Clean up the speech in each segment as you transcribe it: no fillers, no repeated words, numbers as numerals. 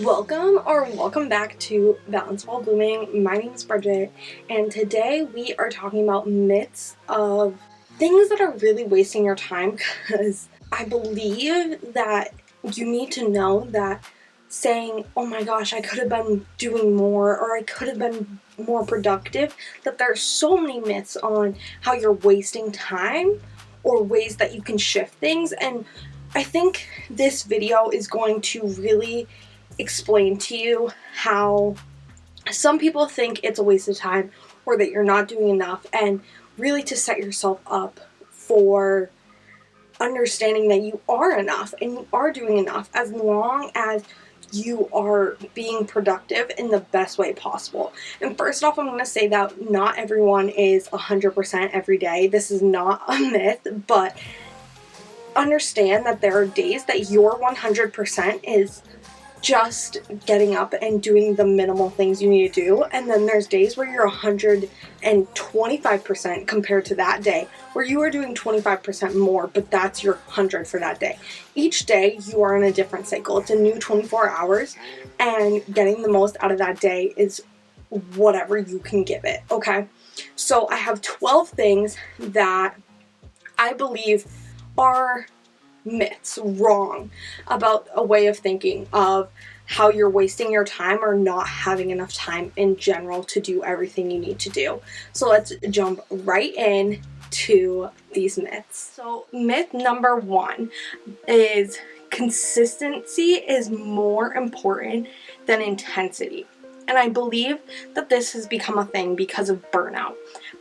Welcome back to Balance While Blooming. My name is Bridget, and today we are talking about myths of things that are really wasting your time, because I believe that you need to know that saying, oh my gosh, I could have been doing more, or I could have been more productive, that there are so many myths on how you're wasting time or ways that you can shift things. And I think this video is going to really explain to you how some people think it's a waste of time or that you're not doing enough, and really to set yourself up for understanding that you are enough and you are doing enough as long as you are being productive in the best way possible. And first off, I'm going to say that not everyone is 100% every day. This is not a myth, but understand that there are days that your 100% is just getting up and doing the minimal things you need to do, and then there's days where you're 125% compared to that day where you are doing 25% more, but that's your 100 for that day. Each day you are in a different cycle. It's a new 24 hours, and getting the most out of that day is whatever you can give it. Okay, so I have 12 things that I believe are myths, wrong, about a way of thinking of how you're wasting your time or not having enough time in general to do everything you need to do. So let's jump right in to these myths. So myth number one is consistency is more important than intensity. And I believe that this has become a thing because of burnout.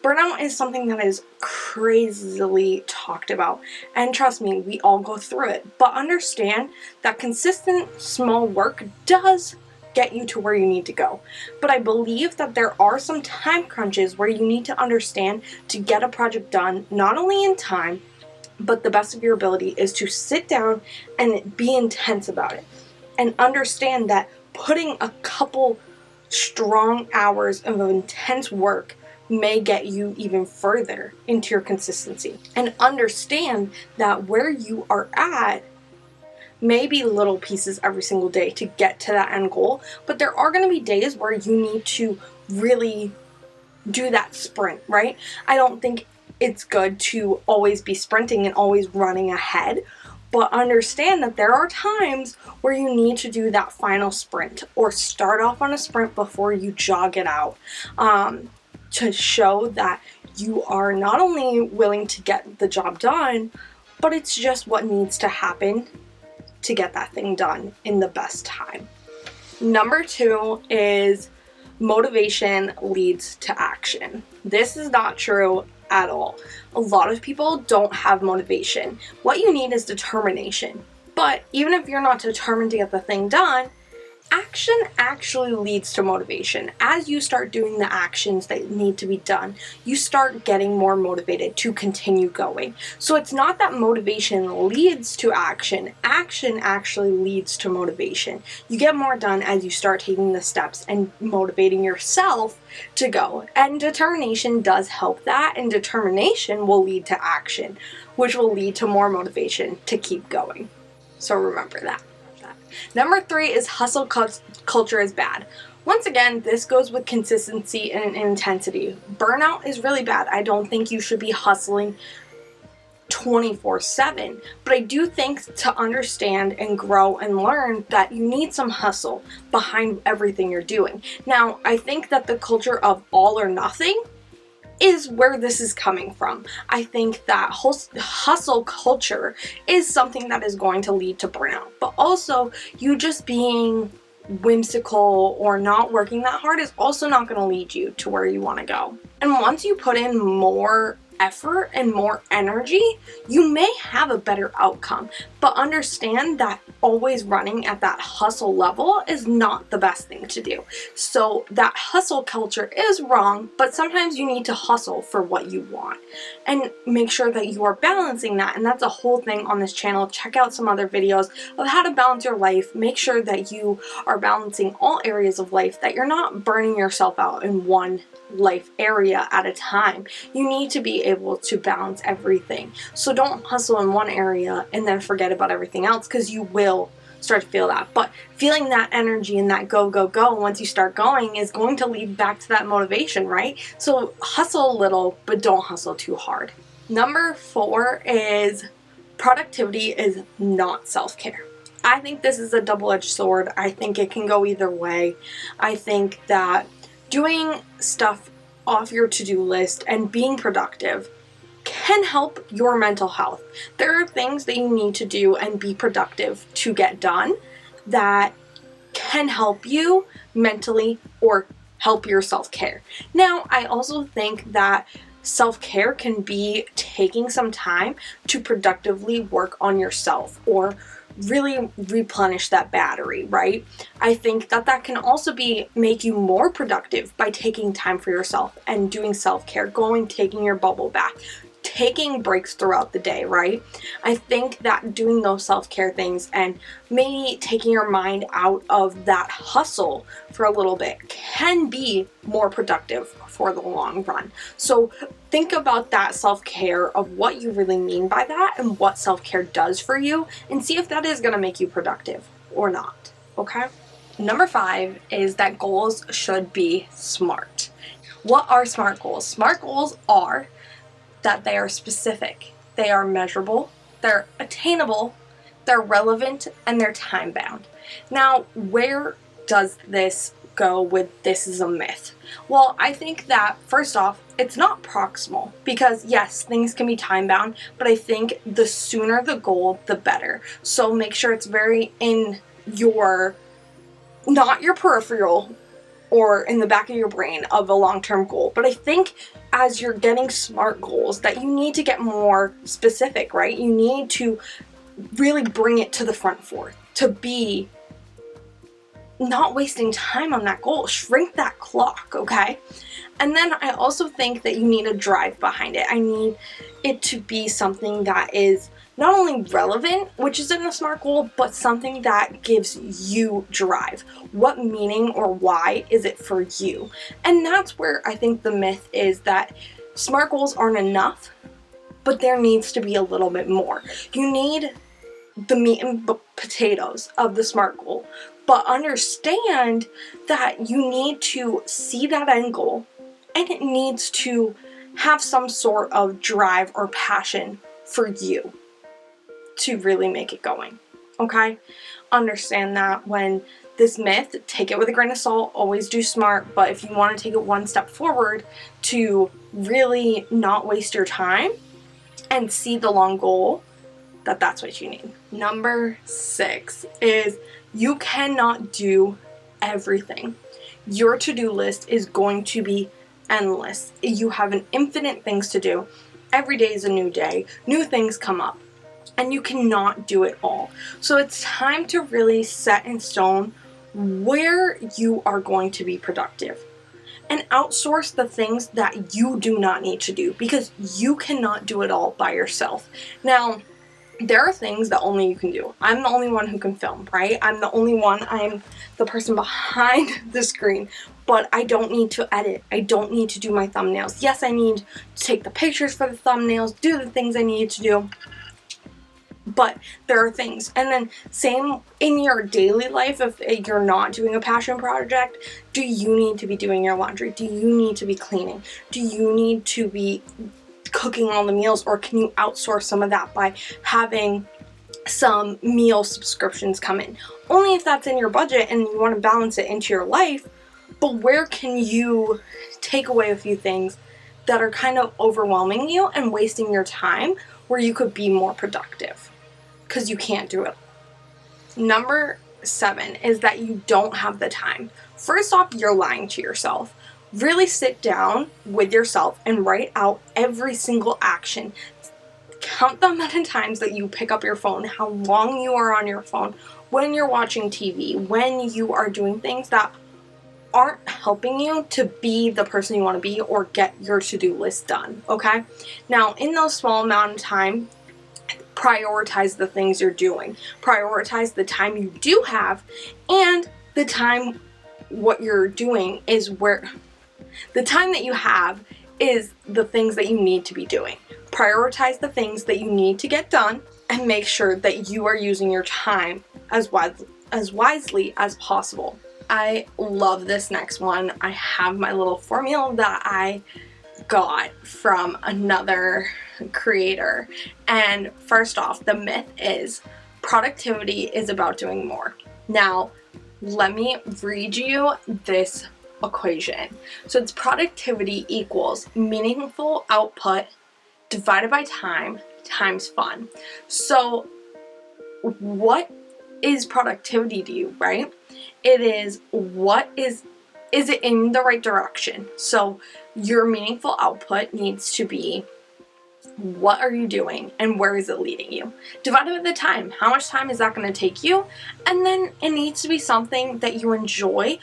Burnout is something that is crazily talked about. And trust me, we all go through it. But understand that consistent small work does get you to where you need to go. But I believe that there are some time crunches where you need to understand to get a project done, not only in time, but the best of your ability is to sit down and be intense about it. And understand that putting a couple strong hours of intense work may get you even further into your consistency. And understand that where you are at may be little pieces every single day to get to that end goal, but there are going to be days where you need to really do that sprint, right? I don't think it's good to always be sprinting and always running ahead, but understand that there are times where you need to do that final sprint or start off on a sprint before you jog it out, to show that you are not only willing to get the job done, but it's just what needs to happen to get that thing done in the best time. Number two is motivation leads to action. This is not true at all. A lot of people don't have motivation. What you need is determination. But even if you're not determined to get the thing done, action actually leads to motivation. As you start doing the actions that need to be done, you start getting more motivated to continue going. So it's not that motivation leads to action. Action actually leads to motivation. You get more done as you start taking the steps and motivating yourself to go. And determination does help that, and determination will lead to action, which will lead to more motivation to keep going. So remember that. Number three is hustle culture is bad. Once again, this goes with consistency and intensity. Burnout is really bad. I don't think you should be hustling 24/7, but I do think to understand and grow and learn that you need some hustle behind everything you're doing. Now, I think that the culture of all or nothing is where this is coming from. I think that hustle culture is something that is going to lead to burnout, but also you just being whimsical or not working that hard is also not going to lead you to where you want to go. And once you put in more effort and more energy, you may have a better outcome, but understand that always running at that hustle level is not the best thing to do. So that hustle culture is wrong, but sometimes you need to hustle for what you want, and make sure that you are balancing that. And that's a whole thing on this channel. Check out some other videos of how to balance your life. Make sure that you are balancing all areas of life, that you're not burning yourself out in one life area at a time. You need to be able to balance everything. So don't hustle in one area and then forget about everything else, because you will start to feel that. But feeling that energy and that go, go, go once you start going is going to lead back to that motivation, right? So hustle a little, but don't hustle too hard. Number 4 is productivity is not self-care. I think this is a double-edged sword. I think it can go either way. I think that doing stuff off your to-do list and being productive can help your mental health. There are things that you need to do and be productive to get done that can help you mentally or help your self-care. Now, I also think that self-care can be taking some time to productively work on yourself or really replenish that battery, right? I think that that can also make you more productive by taking time for yourself and doing self-care, taking your bubble bath, taking breaks throughout the day, right? I think that doing those self-care things and maybe taking your mind out of that hustle for a little bit can be more productive for the long run. So think about that self-care of what you really mean by that and what self-care does for you, and see if that is going to make you productive or not, okay? Number 5 is that goals should be SMART. What are SMART goals? SMART goals are that they are specific, they are measurable, they're attainable, they're relevant, and they're time-bound. Now, where does this go with this is a myth? Well, I think that first off, it's not proximal, because yes, things can be time-bound, but I think the sooner the goal, the better. So make sure it's very in your, not your peripheral, or in the back of your brain of a long-term goal. But I think as you're getting SMART goals that you need to get more specific, right? You need to really bring it to the front to be not wasting time on that goal. Shrink that clock, okay? And then I also think that you need a drive behind it. I need it to be something that is not only relevant, which is in a SMART goal, but something that gives you drive. What meaning or why is it for you? And that's where I think the myth is that SMART goals aren't enough, but there needs to be a little bit more. You need the meat and potatoes of the SMART goal, but understand that you need to see that end goal, and it needs to have some sort of drive or passion for you to really make it going, okay? Understand that when this myth, take it with a grain of salt, always do SMART, but if you want to take it one step forward to really not waste your time and see the long goal, that's what you need. Number 6 is you cannot do everything. Your to-do list is going to be endless. You have an infinite things to do. Every day is a new day. New things come up. And you cannot do it all. So it's time to really set in stone where you are going to be productive. And outsource the things that you do not need to do, because you cannot do it all by yourself. Now, there are things that only you can do. I'm the only one who can film, right? I'm the person behind the screen, but I don't need to edit. I don't need to do my thumbnails. Yes, I need to take the pictures for the thumbnails, do the things I need to do. But there are things. And then same in your daily life, if you're not doing a passion project, do you need to be doing your laundry? Do you need to be cleaning? Do you need to be cooking all the meals? Or can you outsource some of that by having some meal subscriptions come in? Only if that's in your budget and you want to balance it into your life. But where can you take away a few things that are kind of overwhelming you and wasting your time, where you could be more productive? Because you can't do it. Number 7 is that you don't have the time. First off, you're lying to yourself. Really sit down with yourself and write out every single action. Count the amount of times that you pick up your phone, how long you are on your phone, when you're watching TV, when you are doing things that aren't helping you to be the person you want to be or get your to-do list done, okay? Now, in those small amount of time, prioritize the things you're doing. Prioritize the time you do have, and the time what you're doing is where the time that you have is the things that you need to be doing. Prioritize the things that you need to get done and make sure that you are using your time as wisely as possible. I love this next one. I have my little formula that I got from another creator. And first off, the myth is productivity is about doing more. Now, let me read you this equation. So it's productivity equals meaningful output divided by time times fun. So what is productivity to you, right? It is is it in the right direction? So your meaningful output needs to be, what are you doing and where is it leading you? Divided by the time. How much time is that going to take you? And then it needs to be something that you enjoy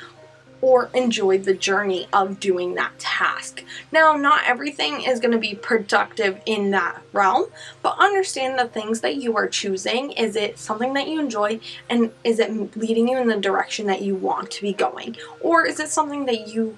or enjoy the journey of doing that task. Now, not everything is going to be productive in that realm, but understand the things that you are choosing. Is it something that you enjoy, and is it leading you in the direction that you want to be going? Or is it something that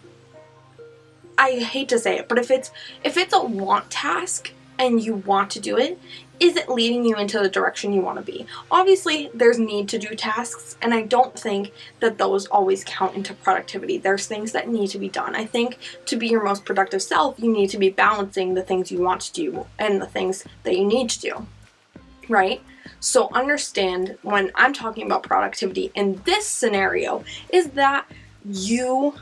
I hate to say it, but if it's a want task and you want to do it, is it leading you into the direction you want to be? Obviously, there's need to do tasks, and I don't think that those always count into productivity. There's things that need to be done. I think to be your most productive self, you need to be balancing the things you want to do and the things that you need to do, right? So understand, when I'm talking about productivity in this scenario, is that you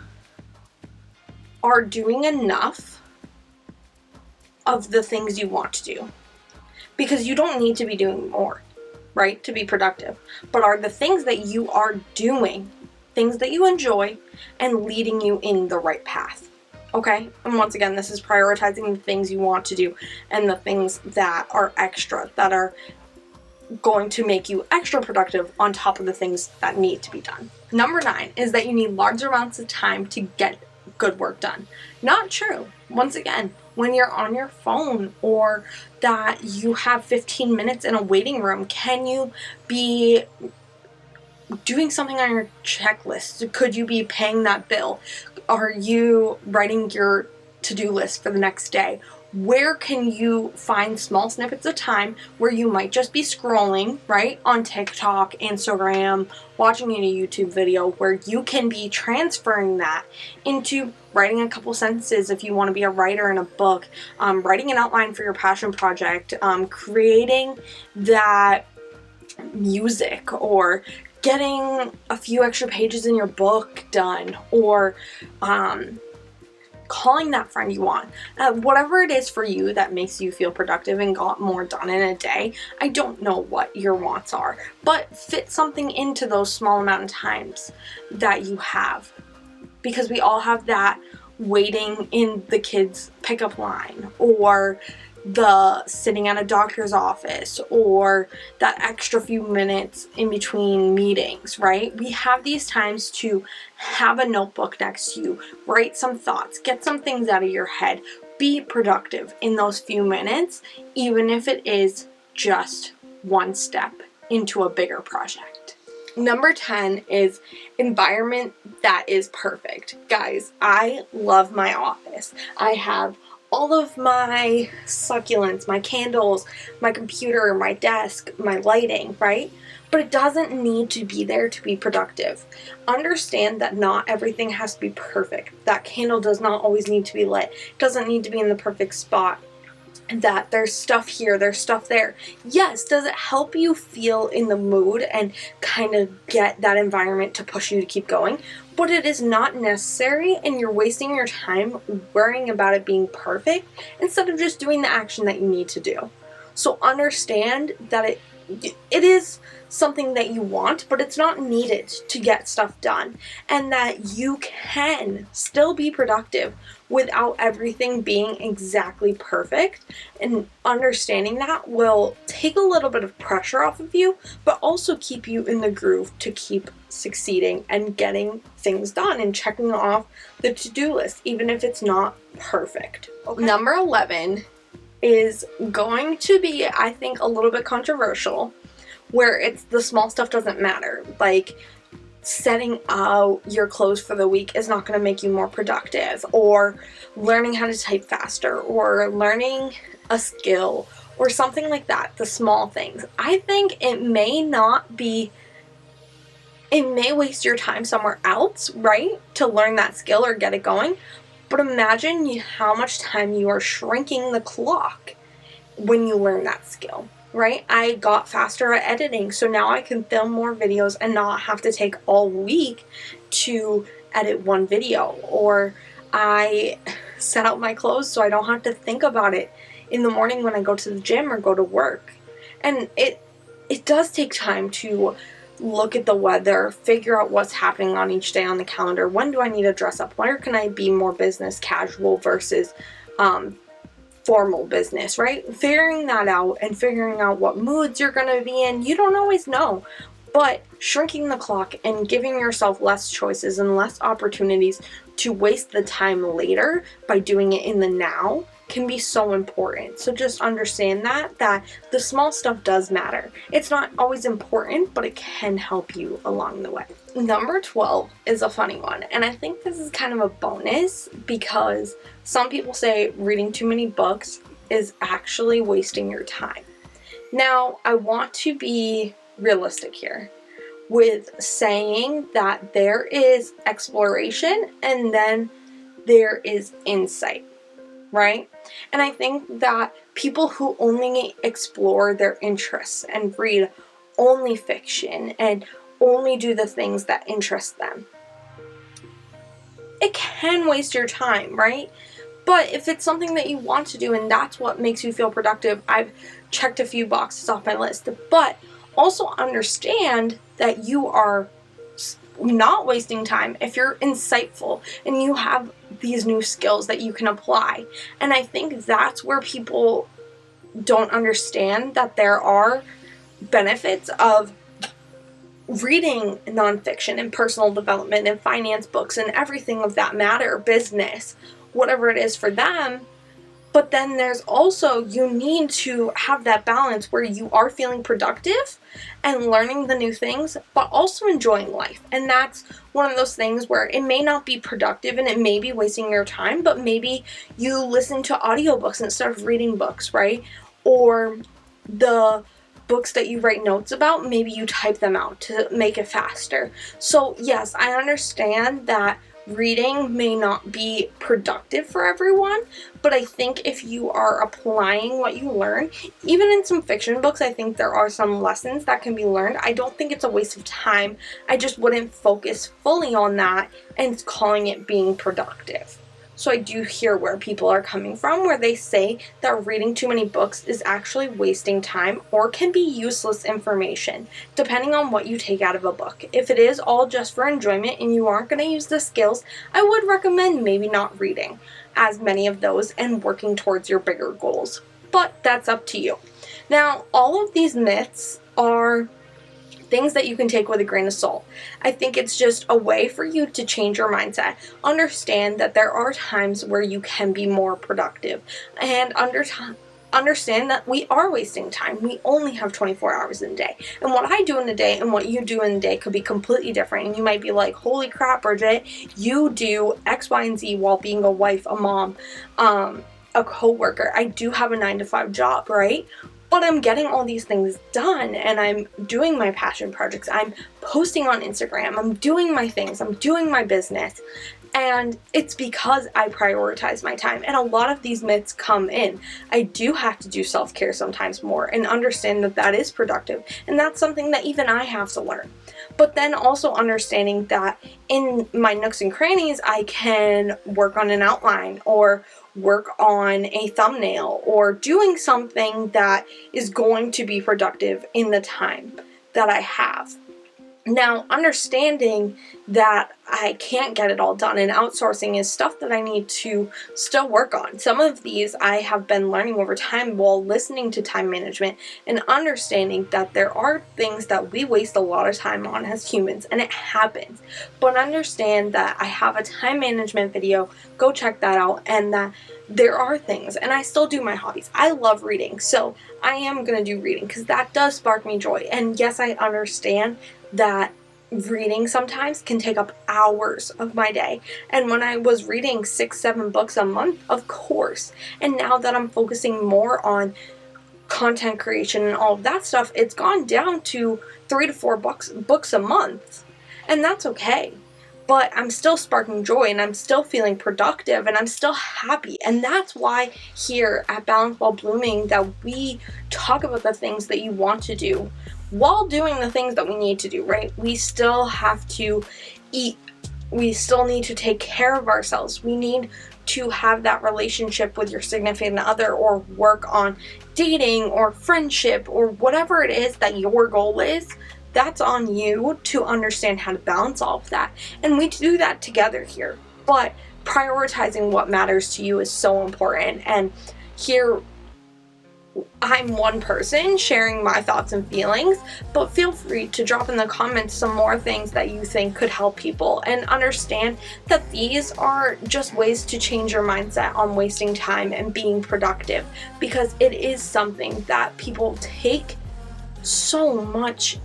are doing enough of the things you want to do. Because you don't need to be doing more, right, to be productive. But are the things that you are doing things that you enjoy and leading you in the right path? Okay? And once again, this is prioritizing the things you want to do and the things that are extra, that are going to make you extra productive on top of the things that need to be done. Number 9 is that you need large amounts of time to get good work done. Not true. Once again, when you're on your phone or that you have 15 minutes in a waiting room, can you be doing something on your checklist? Could you be paying that bill? Are you writing your to-do list for the next day? Where can you find small snippets of time where you might just be scrolling, right, on TikTok, Instagram, watching a YouTube video, where you can be transferring that into writing a couple sentences if you want to be a writer in a book, writing an outline for your passion project, creating that music, or getting a few extra pages in your book done, or calling that friend you want. Whatever it is for you that makes you feel productive and got more done in a day. I don't know what your wants are, but fit something into those small amount of times that you have. Because we all have that waiting in the kids' pickup line, or the sitting at a doctor's office, or that extra few minutes in between meetings, right? We have these times to have a notebook next to you, write some thoughts, get some things out of your head, be productive in those few minutes, even if it is just one step into a bigger project. Number 10 is environment that is perfect. Guys, I love my office. I have all of my succulents, my candles, my computer, my desk, my lighting, right? But it doesn't need to be there to be productive. Understand that not everything has to be perfect. That candle does not always need to be lit. It doesn't need to be in the perfect spot. That there's stuff here, there's stuff there. Yes, does it help you feel in the mood and kind of get that environment to push you to keep going? But it is not necessary, and you're wasting your time worrying about it being perfect instead of just doing the action that you need to do. So understand that it is something that you want, but it's not needed to get stuff done, and that you can still be productive without everything being exactly perfect. And understanding that will take a little bit of pressure off of you, but also keep you in the groove to keep succeeding and getting things done and checking off the to-do list, even if it's not perfect. Okay. Number 11 is going to be, I think, a little bit controversial, where it's the small stuff doesn't matter. Like, setting out your clothes for the week is not going to make you more productive, or learning how to type faster, or learning a skill, or something like that. The small things. I think it may not be It may waste your time somewhere else, right, to learn that skill or get it going. But imagine how much time you are shrinking the clock when you learn that skill, right? I got faster at editing, so now I can film more videos and not have to take all week to edit one video. Or I set out my clothes so I don't have to think about it in the morning when I go to the gym or go to work. And it does take time to look at the weather, figure out what's happening on each day on the calendar. When do I need to dress up? Where can I be more business casual versus formal business, right? Figuring that out and figuring out what moods you're going to be in, you don't always know. But shrinking the clock and giving yourself less choices and less opportunities to waste the time later by doing it in the now can be so important. So just understand that the small stuff does matter. It's not always important, but it can help you along the way. Number 12 is a funny one, and I think this is kind of a bonus because some people say reading too many books is actually wasting your time. Now, I want to be realistic here with saying that there is exploration and then there is insight, right? And I think that people who only explore their interests and read only fiction and only do the things that interest them, it can waste your time, right? But if it's something that you want to do and that's what makes you feel productive, I've checked a few boxes off my list. But also understand that you are not wasting time if you're insightful and you have these new skills that you can apply. And I think that's where people don't understand that there are benefits of reading nonfiction and personal development and finance books and everything of that matter, business, whatever it is for them. But then there's also, you need to have that balance where you are feeling productive and learning the new things, but also enjoying life. And that's one of those things where it may not be productive and it may be wasting your time, but maybe you listen to audiobooks instead of reading books, right? Or the books that you write notes about, maybe you type them out to make it faster. So yes, I understand that reading may not be productive for everyone, but I think if you are applying what you learn, even in some fiction books, I think there are some lessons that can be learned. I don't think it's a waste of time. I just wouldn't focus fully on that and calling it being productive. So I do hear where people are coming from, where they say that reading too many books is actually wasting time or can be useless information, depending on what you take out of a book. If it is all just for enjoyment and you aren't going to use the skills, I would recommend maybe not reading as many of those and working towards your bigger goals. But that's up to you. Now, all of these myths are things that you can take with a grain of salt. I think it's just a way for you to change your mindset. Understand that there are times where you can be more productive, and understand that we are wasting time. We only have 24 hours in a day. And what I do in a day and what you do in a day could be completely different. And you might be like, holy crap, Bridget, you do X, Y, and Z while being a wife, a mom, a co-worker. I do have a 9-to-5 job, right? But I'm getting all these things done and I'm doing my passion projects. I'm posting on Instagram. I'm doing my things. I'm doing my business. And it's because I prioritize my time. And a lot of these myths come in. I do have to do self-care sometimes more and understand that that is productive. And that's something that even I have to learn. But then also understanding that in my nooks and crannies, I can work on an outline or work on a thumbnail or doing something that is going to be productive in the time that I have. Now, understanding that I can't get it all done and outsourcing is stuff that I need to still work on. Some of these I have been learning over time while listening to time management and understanding that there are things that we waste a lot of time on as humans, and it happens. But understand that I have a time management video, go check that out, and that there are things, and I still do my hobbies. I love reading, so I am going to do reading because that does spark me joy. And yes, I understand that reading sometimes can take up hours of my day. And when I was reading 6-7 books a month, of course. And now that I'm focusing more on content creation and all of that stuff, it's gone down to 3 to 4 books a month. And that's okay. But I'm still sparking joy, and I'm still feeling productive, and I'm still happy. And that's why here at Balance While Blooming that we talk about the things that you want to do while doing the things that we need to do, right? We still have to eat. We still need to take care of ourselves. We need to have that relationship with your significant other, or work on dating or friendship or whatever it is that your goal is. That's on you to understand how to balance all of that. And we do that together here. But prioritizing what matters to you is so important. And here, I'm one person sharing my thoughts and feelings, but feel free to drop in the comments some more things that you think could help people, and understand that these are just ways to change your mindset on wasting time and being productive, because it is something that people take so much.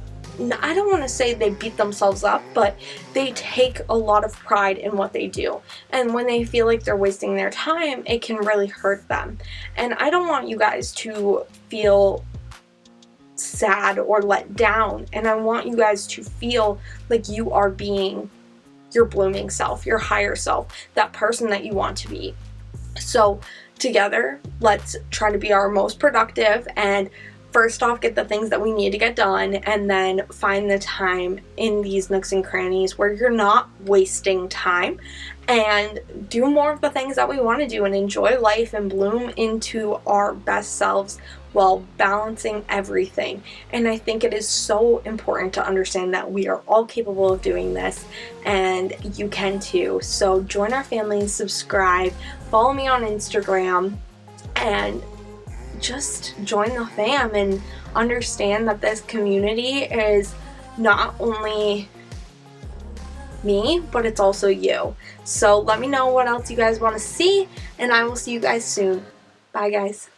I don't want to say they beat themselves up, but they take a lot of pride in what they do. And when they feel like they're wasting their time, it can really hurt them. And I don't want you guys to feel sad or let down. And I want you guys to feel like you are being your blooming self, your higher self, that person that you want to be. So together, let's try to be our most productive, and first off, get the things that we need to get done, and then find the time in these nooks and crannies where you're not wasting time, and do more of the things that we want to do, and enjoy life and bloom into our best selves while balancing everything. And I think it is so important to understand that we are all capable of doing this, and you can too. So join our family, subscribe, follow me on Instagram, and just join the fam, and understand that this community is not only me, but it's also you. So let me know what else you guys want to see, and I will see you guys soon. Bye, guys.